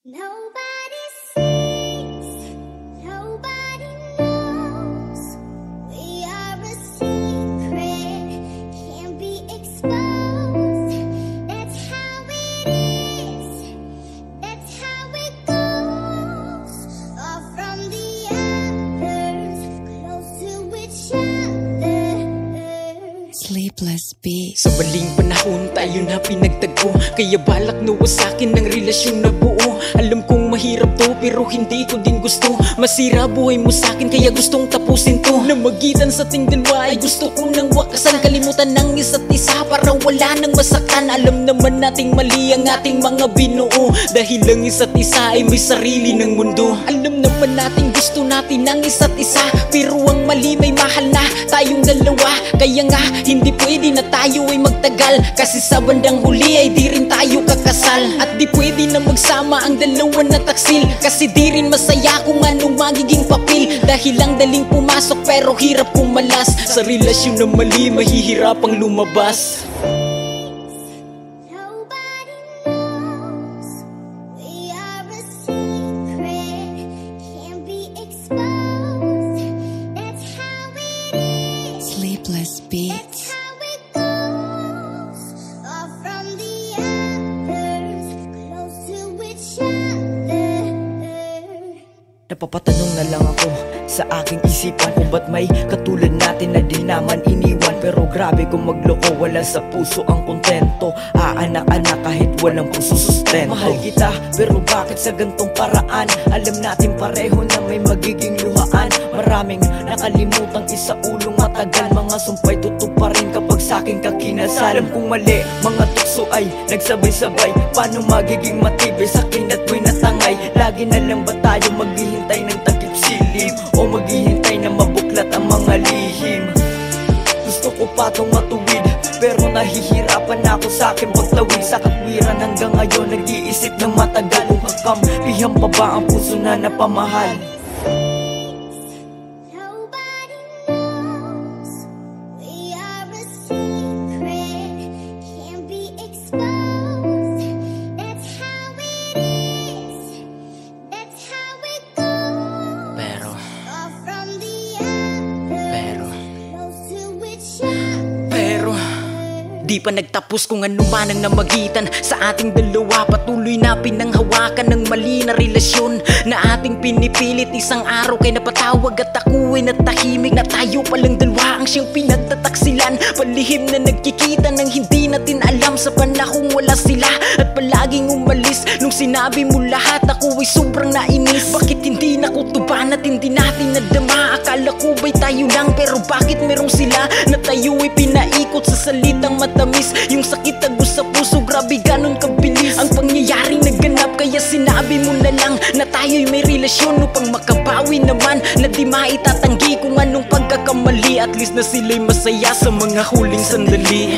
Nobody sees, nobody knows. We are a secret, can't be exposed. That's how it is, that's how it goes. Off from the others, close to each other. Sleepless Beats. Sa maling panahon tayo na pinagtagpo, kaya balak nuwa sa'kin ng relasyon na buo. Alam kong mahirap to pero hindi ko din gusto masira buhay mo sa'kin, kaya gustong tapusin to. Namagitan sa ating dalawa ay gusto ko nang wakasan, kalimutan ng isa't isa para wala nang masaktan. Alam naman nating mali ang ating mga binuo, dahil ang isa't isa ay may sarili ng mundo. Alam naman nating gusto natin ang isa't isa, pero ang mali may mahal na tayong dalawa. Kaya nga hindi pwede na tayo ay magtagal, kasi sa bandang huli ay di rin tayo kakasal. At di pwede na magsama ang dalawa na taksil, kasi di rin masaya kung anong magiging papel. Dahil lang daling pumasok pero hirap pumalas, sa relasyon na mali mahihirapang lumabas. Nobody knows. We are a secret, can't be exposed. That's how it is, Sleepless Beats. that's how it goes. Off from the others, close to each other. Napapatanong na lang ako sa aking isipan kung ba't may katulad natin na di naman iniwan. Pero grabe kung magloko, wala sa puso ang kontento. Aanak-anak kahit walang puso sustento. Mahal kita pero bakit sa gantong paraan? Alam natin pareho na may magiging luhaan. Maraming nakalimutang isaulong matagal, mga sumpay tutuparin kapag sa'king kakinasal. Alam kong mali, mga tukso ay nagsabay-sabay. Paano magiging matibay sa kinat mo'y natangay? Lagi na lang ba tayo maghihintay ng takip silim, o maghihintay na mabuklat ang mga lihim? Gusto ko pa tong matuwid, pero nahihirapan ako sa aking pagtawid sa katwiran. Hanggang ngayon nag-iisip ng matagal kung kakampihan pa ba ang puso na napamahal. Nobody knows. We are a secret, can't be exposed. That's how it is, that's how it goes. Pero Off from the others, close to each Pero other. di pa nagtapos kung ano man ang namagitan sa ating dalawa. Patuloy na pinanghawakan ng mali na relasyon na ating pinipilit. Isang araw kay napatawag at ako ay natahimik, na tayo palang dalawa ang siyang pinagtataksilan. Palihim na nagkikita ng hindi natin alam sa panahong wala sila, at palaging umalis nung sinabi mo lahat. Ako ay sobrang nainis, bakit hindi nakutuban at hindi natin nadama? Akala ko ba'y tayo lang, pero bakit merong sila na tayo ay pinaikot sa salitang matamis? Yung sakit agos sa puso, grabe ganon kabilis ang pangyayaring naganap. Kaya sinabi mo na lang na tayo'y may relasyon upang makabawi naman, na di maitatanggi kung anong pagkakamali. At least na sila'y masaya sa mga huling sandali.